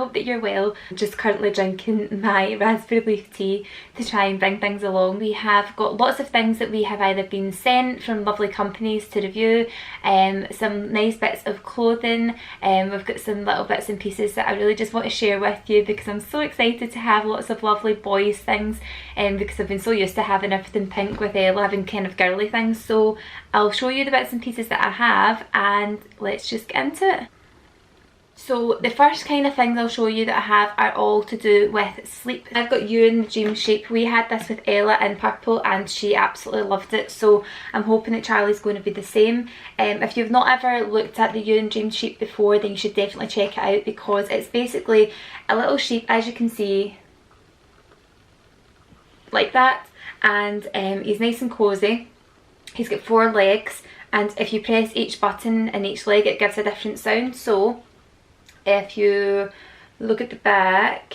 hope that you're well. I'm just currently drinking my raspberry leaf tea to try and bring things along. We have got lots of things that we have either been sent from lovely companies to review, some nice bits of clothing, we've got some little bits and pieces that I really just want to share with you because I'm so excited to have lots of lovely boys things, because I've been so used to having everything pink with Ella having kind of girly things. So I'll show you the bits and pieces that I have and let's just get into it. So the first kind of things I'll show you that I have are all to do with sleep. I've got You in the Dream Shape. We had this with Ella in purple and she absolutely loved it, so I'm hoping that Charlie's going to be the same. If you've not ever looked at the You in Dream Shape before, then you should definitely check it out because it's basically a little sheep, as you can see, like that, and he's nice and cosy. He's got 4 legs, and if you press each button in each leg it gives a different sound. So if you look at the back,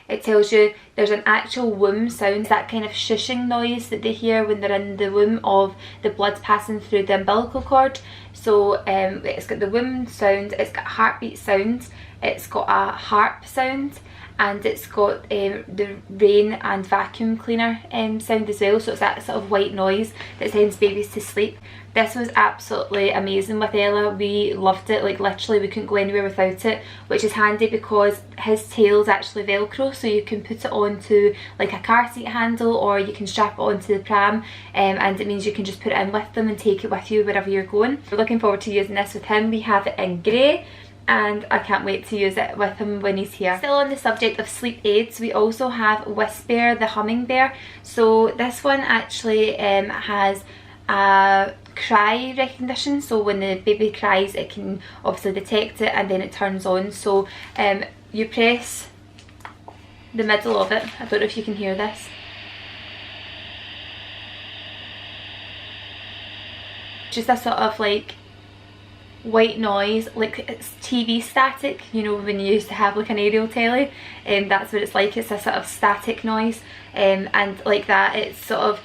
it tells you there's an actual womb sound, that kind of shushing noise that they hear when they're in the womb of the blood passing through the umbilical cord. So it's got the womb sound, it's got heartbeat sound, it's got a harp sound, and it's got the rain and vacuum cleaner sound as well. So it's that sort of white noise that sends babies to sleep. This was absolutely amazing with Ella. We loved it, like literally we couldn't go anywhere without it, which is handy because his tail's actually velcro, so you can put it onto like a car seat handle or you can strap it onto the pram, and it means you can just put it in with them and take it with you wherever you're going. We're looking forward to using this with him. We have it in grey and I can't wait to use it with him when he's here. Still on the subject of sleep aids, we also have Whisper the Humming Bear. So this one actually has a cry recognition, so when the baby cries it can obviously detect it and then it turns on. So you press the middle of it. I don't know if you can hear this. Just a sort of like white noise, like it's TV static, you know, when you used to have like an aerial telly, and that's what it's like. It's a sort of static noise, and like that it's sort of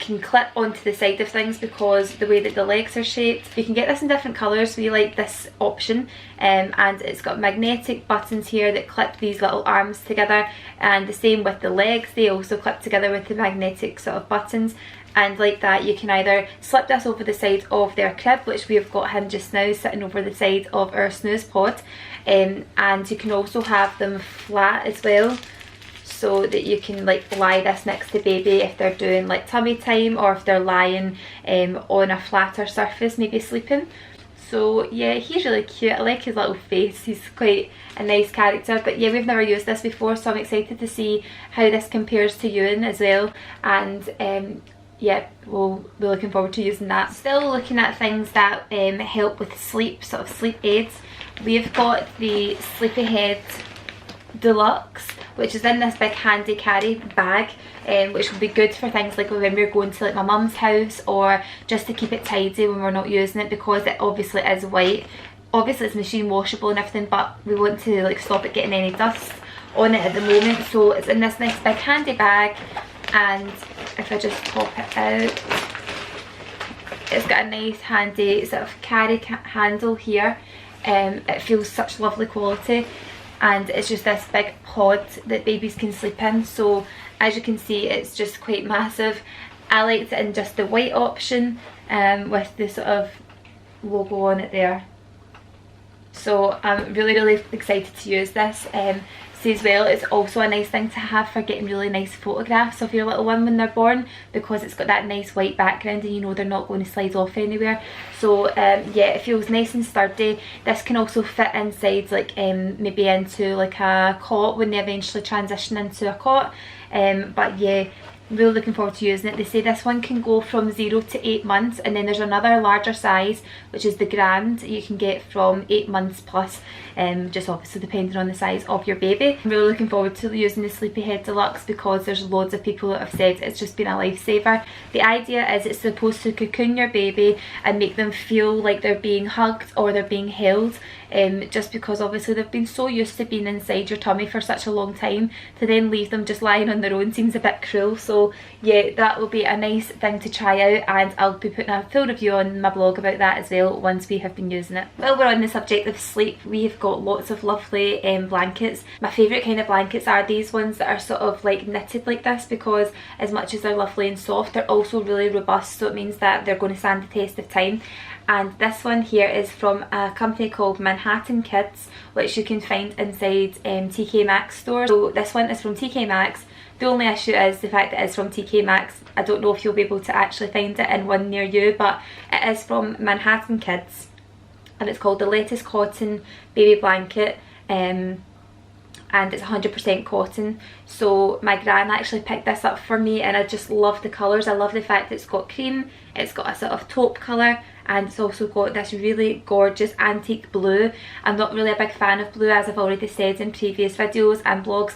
can clip onto the side of things because the way that the legs are shaped. You can get this in different colours. We like this option, and it's got magnetic buttons here that clip these little arms together, and the same with the legs, they also clip together with the magnetic sort of buttons. And like that you can either slip this over the side of their crib, which we have got him just now sitting over the side of our snooze pod, and you can also have them flat as well, so that you can like lie this next to baby if they're doing like tummy time or if they're lying on a flatter surface, maybe sleeping. So yeah, he's really cute. I like his little face, he's quite a nice character. But yeah, we've never used this before, so I'm excited to see how this compares to Ewan as well, and yeah, we'll be looking forward to using that. Still looking at things that help with sleep, sort of sleep aids. We've got the Sleepyhead Deluxe, which is in this big handy carry bag, which will be good for things like when we're going to like my mum's house, or just to keep it tidy when we're not using it, because it obviously is white. Obviously it's machine washable and everything, but we want to like stop it getting any dust on it at the moment. So it's in this nice big handy bag, and if I just pop it out, it's got a nice handy sort of carry handle here. It feels such lovely quality, and it's just this big pod that babies can sleep in. So as you can see, it's just quite massive. I liked it in just the white option, with the sort of logo on it there. So I'm really excited to use this. See as well, it's also a nice thing to have for getting really nice photographs of your little one when they're born, because it's got that nice white background and you know they're not going to slide off anywhere. So yeah, it feels nice and sturdy. This can also fit inside like maybe into like a cot when they eventually transition into a cot. But yeah, really looking forward to using it. They say this one can go from 0 to 8 months, and then there's another larger size which is the Grand, you can get from 8 months plus, just obviously depending on the size of your baby. I'm really looking forward to using the Sleepyhead Deluxe because there's loads of people that have said it's just been a lifesaver. The idea is it's supposed to cocoon your baby and make them feel like they're being hugged or they're being held, just because obviously they've been so used to being inside your tummy for such a long time. To then leave them just lying on their own seems a bit cruel. So So yeah, that will be a nice thing to try out, and I'll be putting a full review on my blog about that as well once we have been using it. While we're on the subject of sleep, we've got lots of lovely blankets. My favourite kind of blankets are these ones that are sort of like knitted like this, because as much as they're lovely and soft, they're also really robust, so it means that they're going to stand the test of time. And this one here is from a company called Manhattan Kids, which you can find inside TK Maxx stores. So this one is from TK Maxx. The only issue is the fact that it's from TK Maxx. I don't know if you'll be able to actually find it in one near you, but it is from Manhattan Kids, and it's called the Latest Cotton Baby Blanket, and it's 100% cotton. So my gran actually picked this up for me, and I just love the colours. I love the fact that it's got cream, it's got a sort of taupe colour, and it's also got this really gorgeous antique blue. I'm not really a big fan of blue, as I've already said in previous videos and blogs,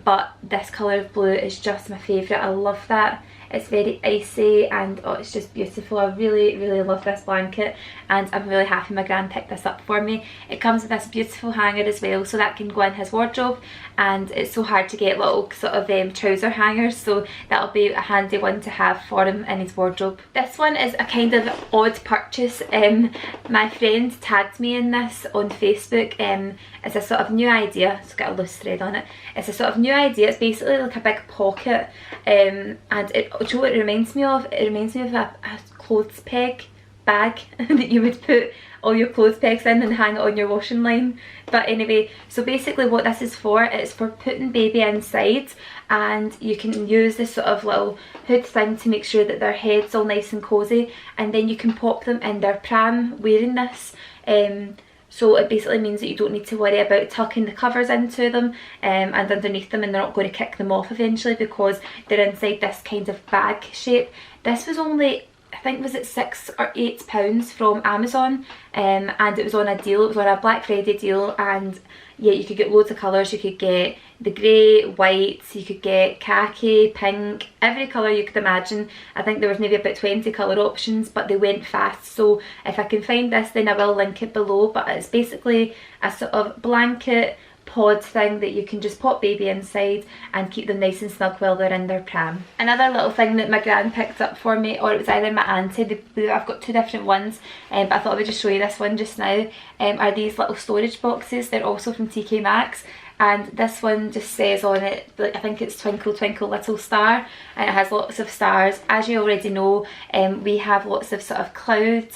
but this colour of blue is just my favourite. I love that. It's very icy, and oh, it's just beautiful. I really love this blanket, and I'm really happy my gran picked this up for me. It comes with this beautiful hanger as well, so that can go in his wardrobe, and it's so hard to get little sort of trouser hangers, so that'll be a handy one to have for him in his wardrobe. This one is a kind of odd purchase. My friend tagged me in this on Facebook. It's a sort of new idea. It's got a loose thread on it. It's a sort of new idea. It's basically like a big pocket, and do you know what it reminds me of? It reminds me of a clothes peg bag that you would put all your clothes pegs in and hang it on your washing line. But anyway, so basically what this is for, it's for putting baby inside, and you can use this sort of little hood thing to make sure that their head's all nice and cosy, and then you can pop them in their pram wearing this. So it basically means that you don't need to worry about tucking the covers into them and underneath them, and they're not going to kick them off eventually because they're inside this kind of bag shape. This was only, I think, was it £6 or £8 from Amazon, and it was on a deal. It was on a Black Friday deal, and yeah, you could get loads of colours. You could get the grey, white, you could get khaki, pink, every colour you could imagine. I think there was maybe about 20 colour options, but they went fast, so if I can find this then I will link it below. But it's basically a sort of blanket pod thing that you can just pop baby inside and keep them nice and snug while they're in their pram. Another little thing that my gran picked up for me, or it was either my auntie, I've got two different ones, but I thought I would just show you this one just now, are these little storage boxes. They're also from TK Maxx, and this one just says on it, like, I think it's Twinkle Twinkle Little Star, and it has lots of stars. As you already know, we have lots of sort of cloud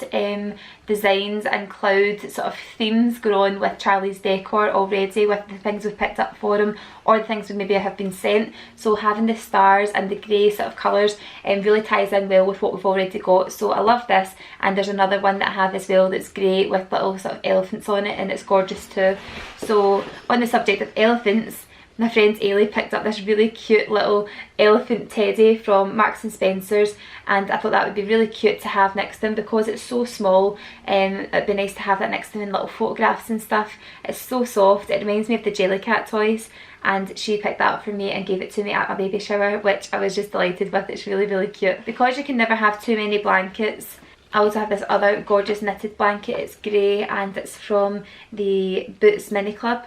designs and cloud sort of themes going on with Charlie's decor already, with the things we've picked up for him or the things we maybe have been sent. So having the stars and the grey sort of colours really ties in well with what we've already got. So I love this, and there's another one that I have as well that's grey with little sort of elephants on it, and it's gorgeous too. So on the subject of elephants, my friend Ailey picked up this really cute little elephant teddy from Marks and Spencer's, and I thought that would be really cute to have next to him because it's so small. It'd be nice to have that next to him in little photographs and stuff. It's so soft. It reminds me of the Jellycat toys, and she picked that up for me and gave it to me at my baby shower, which I was just delighted with. It's really cute. Because you can never have too many blankets, I also have this other gorgeous knitted blanket. It's grey, and it's from the Boots Mini Club.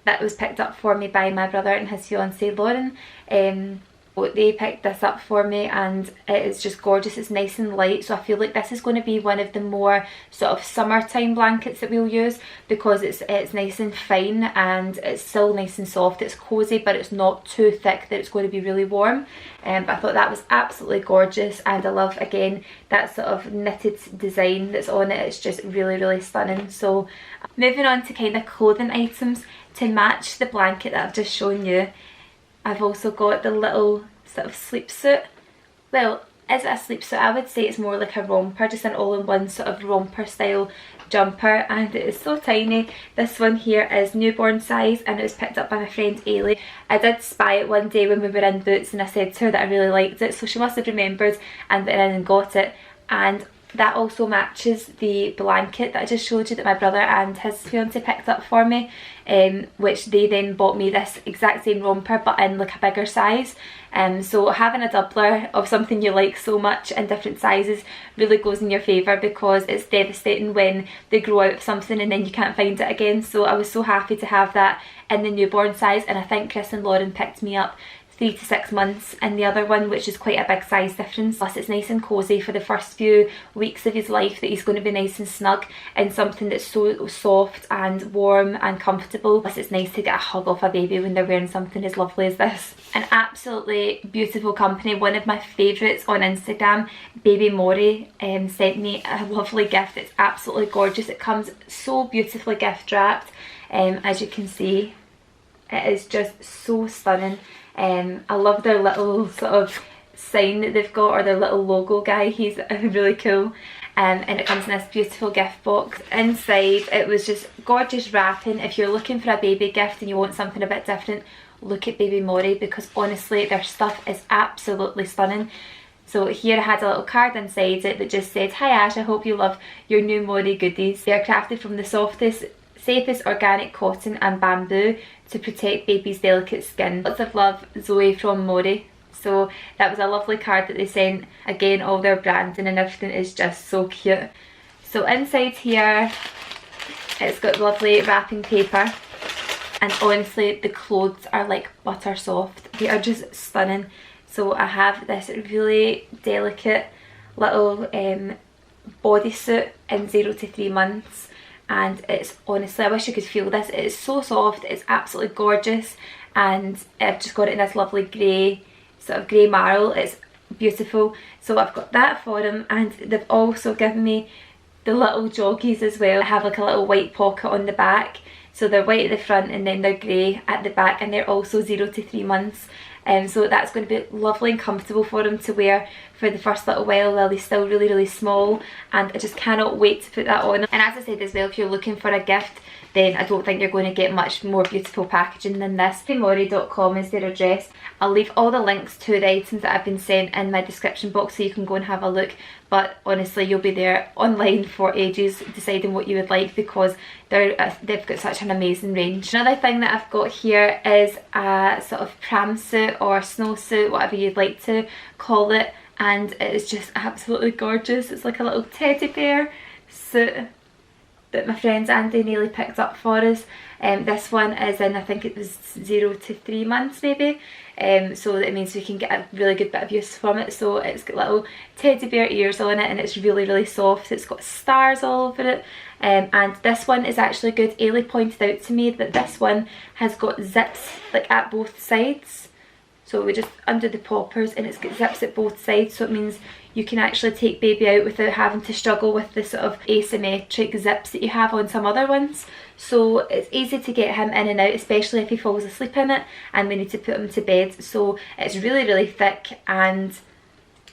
That was picked up for me by my brother and his fiancée Lauren. They picked this up for me, and it is just gorgeous. It's nice and light, so I feel like this is going to be one of the more sort of summertime blankets that we'll use, because it's nice and fine and it's still nice and soft. It's cosy, but it's not too thick that it's going to be really warm. But I thought that was absolutely gorgeous, and I love, again, that sort of knitted design that's on it. It's just really stunning. So moving on to kind of clothing items to match the blanket that I've just shown you, I've also got the little sort of sleep suit. Well, is it a sleep suit? I would say it's more like a romper, just an all-in-one sort of romper style jumper, and it is so tiny. This one here is newborn size, and it was picked up by my friend Ailey. I did spy it one day when we were in Boots, and I said to her that I really liked it, so she must have remembered and went in and got it. And that also matches the blanket that I just showed you that my brother and his fiancée picked up for me, which they then bought me this exact same romper but in like a bigger size. So having a doubler of something you like so much in different sizes really goes in your favour, because it's devastating when they grow out of something and then you can't find it again. So I was so happy to have that in the newborn size, and I think Chris and Lauren picked me up 3 to 6 months in the other one, which is quite a big size difference. Plus it's nice and cosy for the first few weeks of his life, that he's going to be nice and snug in something that's so soft and warm and comfortable. Plus it's nice to get a hug off a baby when they're wearing something as lovely as this. An absolutely beautiful company, one of my favourites on Instagram, Baby Mori, sent me a lovely gift. It's absolutely gorgeous. It comes so beautifully gift wrapped, as you can see. It is just so stunning. I love their little sort of sign that they've got, or their little logo guy. He's really cool. And it comes in this beautiful gift box. Inside it was just gorgeous wrapping. If you're looking for a baby gift and you want something a bit different, look at Baby Mori, because honestly their stuff is absolutely stunning. So here I had a little card inside it that just said, "Hi Ash, I hope you love your new Mori goodies. They are crafted from the softest, safest organic cotton and bamboo to protect baby's delicate skin. Lots of love, Zoe from Mori." So that was a lovely card that they sent. Again, all their branding and everything is just so cute. So inside here, it's got lovely wrapping paper. And honestly, the clothes are like butter soft. They are just stunning. So I have this really delicate little bodysuit in 0 to 3 months. And it's honestly, I wish you could feel this. It is so soft, it's absolutely gorgeous. And I've just got it in this lovely grey, sort of grey marl. It's beautiful. So I've got that for him, and they've also given me the little joggies as well. I have like a little white pocket on the back. So they're white at the front and then they're grey at the back, and they're also 0 to 3 months. So that's going to be lovely and comfortable for him to wear for the first little while he's still really, really small, and I just cannot wait to put that on. And as I said as well, if you're looking for a gift, then I don't think you're going to get much more beautiful packaging than this. Mori.com is their address. I'll leave all the links to the items that have been sent in my description box so you can go and have a look. But honestly, you'll be there online for ages deciding what you would like, because they've got such an amazing range. Another thing that I've got here is a sort of pram suit or snowsuit, whatever you'd like to call it, and it is just absolutely gorgeous. It's like a little teddy bear suit that my friends Andy and Neely picked up for us. This one is in, I think it was 0 to 3 months maybe, so that means we can get a really good bit of use from it. So it's got little teddy bear ears on it, and it's really, really soft. It's got stars all over it, and this one is actually good. Ailey pointed out to me that this one has got zips like at both sides. So we're just under the poppers, and it's got zips at both sides, so it means you can actually take baby out without having to struggle with the sort of asymmetric zips that you have on some other ones. So it's easy to get him in and out, especially if he falls asleep in it and we need to put him to bed. So it's really, really thick, and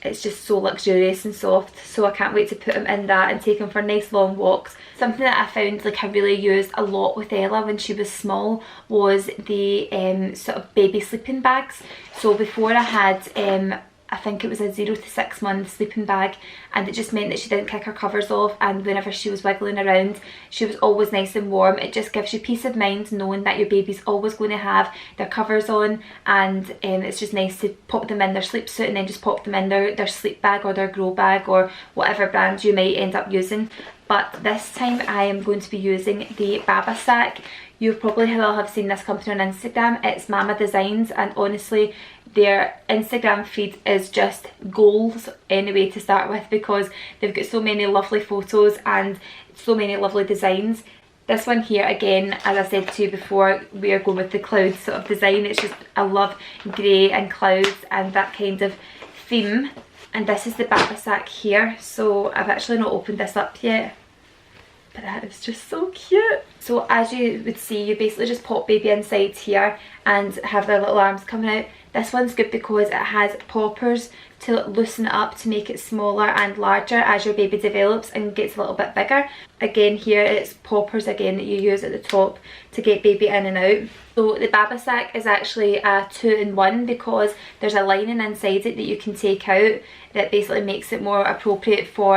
it's just so luxurious and soft. So I can't wait to put him in that and take him for nice long walks. Something that I found like I really used a lot with Ella when she was small was the sort of baby sleeping bags. So before I had I think it was a 0 to 6 month sleeping bag, and it just meant that she didn't kick her covers off, and whenever she was wiggling around she was always nice and warm. It just gives you peace of mind knowing that your baby's always going to have their covers on, and it's just nice to pop them in their sleep suit and then just pop them in their sleep bag or their grow bag or whatever brand you might end up using. But this time I am going to be using the Baba Sack. You probably all have seen this company on Instagram. It's Mama Designs, and honestly their Instagram feed is just gold anyway to start with, because they've got so many lovely photos and so many lovely designs. This one here, again, as I said to you before, we are going with the clouds sort of design. It's just, I love grey and clouds and that kind of theme. And this is the Baba Sack here. So I've actually not opened this up yet, but that is just so cute. So as you would see, you basically just pop baby inside here and have their little arms coming out. This one's good because it has poppers to loosen it up to make it smaller and larger as your baby develops and gets a little bit bigger. Again here it's poppers again that you use at the top to get baby in and out. So the Baba Sack is actually a 2-in-1 because there's a lining inside it that you can take out that basically makes it more appropriate for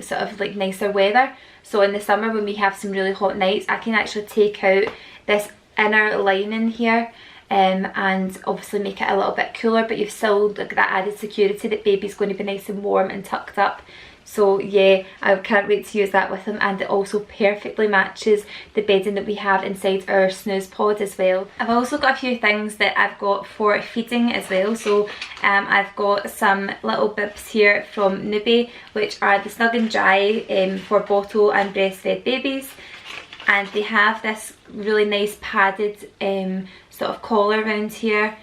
sort of like nicer weather. So in the summer when we have some really hot nights, I can actually take out this inner lining here and obviously make it a little bit cooler, but you've still got that added security that baby's going to be nice and warm and tucked up. So yeah, I can't wait to use that with him, and it also perfectly matches the bedding that we have inside our snooze pod as well. I've also got a few things that I've got for feeding as well. So I've got some little bibs here from Nubi, which are the Snug and Dry for bottle and breastfed babies. And they have this really nice padded sort of collar around here,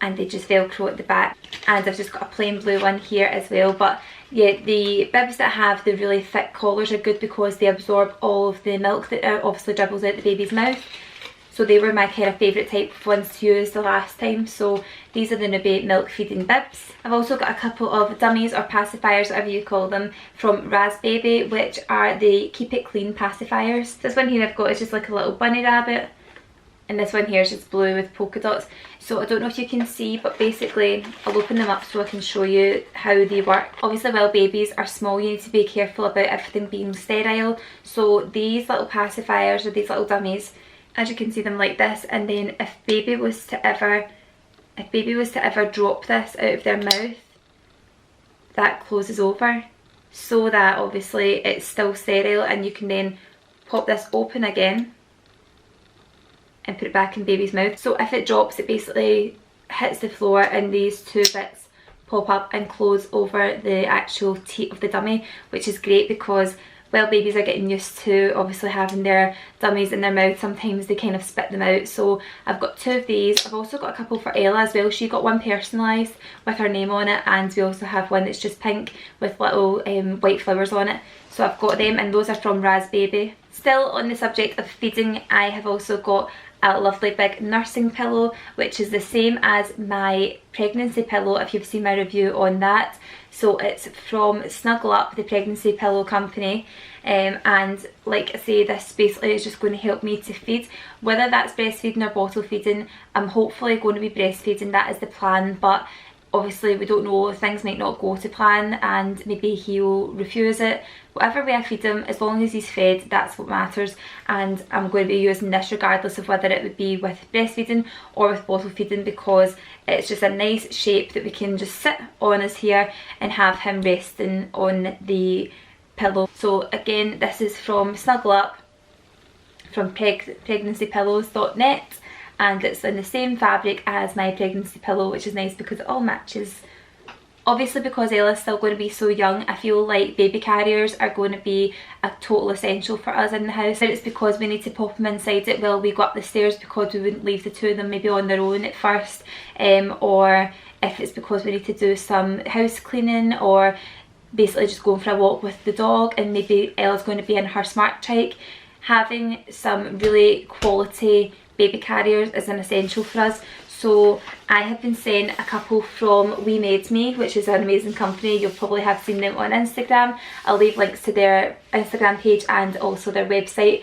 and they just velcro at the back. And I've just got a plain blue one here as well. But yeah, the bibs that have the really thick collars are good because they absorb all of the milk that obviously dribbles out the baby's mouth. So they were my kind of favourite type of ones to use the last time. So these are the Nubi milk feeding bibs. I've also got a couple of dummies or pacifiers, whatever you call them, from Baby, which are the Keep It Clean pacifiers. This one here I've got is just like a little bunny rabbit, and this one here is just blue with polka dots. So I don't know if you can see, but basically I'll open them up so I can show you how they work. Obviously while babies are small, you need to be careful about everything being sterile. So these little pacifiers, or these little dummies, as you can see them like this, and then if baby was to ever drop this out of their mouth, that closes over so that obviously it's still sterile, and you can then pop this open again and put it back in baby's mouth. So if it drops, it basically hits the floor and these two bits pop up and close over the actual teat of the dummy, which is great because while babies are getting used to obviously having their dummies in their mouth, sometimes they kind of spit them out. So I've got two of these. I've also got a couple for Ella as well. She got one personalised with her name on it, and we also have one that's just pink with little white flowers on it. So I've got them, and those are from Baby. Still on the subject of feeding, I have also got a lovely big nursing pillow, which is the same as my pregnancy pillow if you've seen my review on that. So it's from Snuggle Up, the pregnancy pillow company, and like I say, this basically is just going to help me to feed, whether that's breastfeeding or bottle feeding. I'm hopefully going to be breastfeeding, that is the plan, but obviously we don't know, things might not go to plan and maybe he'll refuse it. Whatever way I feed him, as long as he's fed, that's what matters, and I'm going to be using this regardless of whether it would be with breastfeeding or with bottle feeding, because it's just a nice shape that we can just sit on us here and have him resting on the pillow. So again, this is from Snuggle Up, from pregnancypillows.net, and it's in the same fabric as my pregnancy pillow, which is nice because it all matches. Obviously, because Ella's still going to be so young, I feel like baby carriers are going to be a total essential for us in the house. And it's because we need to pop them inside it while we go up the stairs, because we wouldn't leave the two of them maybe on their own at first, or if it's because we need to do some house cleaning, or basically just going for a walk with the dog and maybe Ella's going to be in her smart trike. Having some really quality baby carriers is an essential for us. So I have been sent a couple from We Made Me, which is an amazing company. You'll probably have seen them on Instagram. I'll leave links to their Instagram page and also their website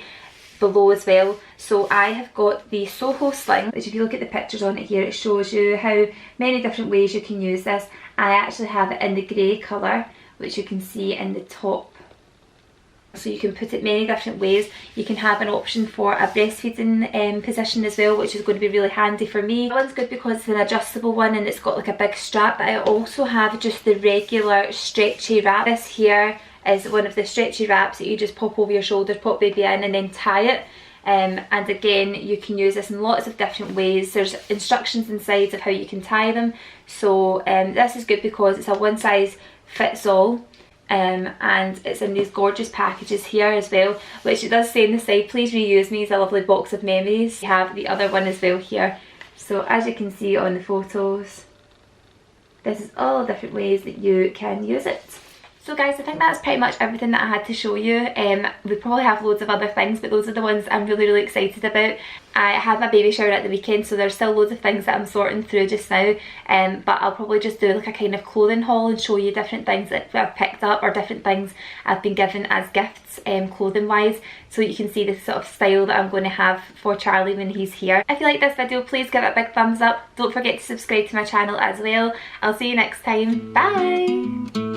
below as well. So I have got the Soho Sling, which if you look at the pictures on it here, it shows you how many different ways you can use this. I actually have it in the grey colour, which you can see in the top. So you can put it many different ways. You can have an option for a breastfeeding position as well, which is going to be really handy for me. That one's good because it's an adjustable one and it's got like a big strap, but I also have just the regular stretchy wrap. This here is one of the stretchy wraps that you just pop over your shoulders, pop baby in and then tie it. And again, you can use this in lots of different ways. There's instructions inside of how you can tie them. So this is good because it's a one size fits all. And it's in these gorgeous packages here as well, which it does say on the side, please reuse me, as a lovely box of memories. You have the other one as well here. So as you can see on the photos, this is all the different ways that you can use it. So guys, I think that's pretty much everything that I had to show you. We probably have loads of other things, but those are the ones I'm really excited about. I had my baby shower at the weekend, so there's still loads of things that I'm sorting through just now, but I'll probably just do like a kind of clothing haul and show you different things that I've picked up or different things I've been given as gifts clothing wise, so you can see the sort of style that I'm going to have for Charlie when he's here. If you like this video, please give it a big thumbs up. Don't forget to subscribe to my channel as well. I'll see you next time. Bye!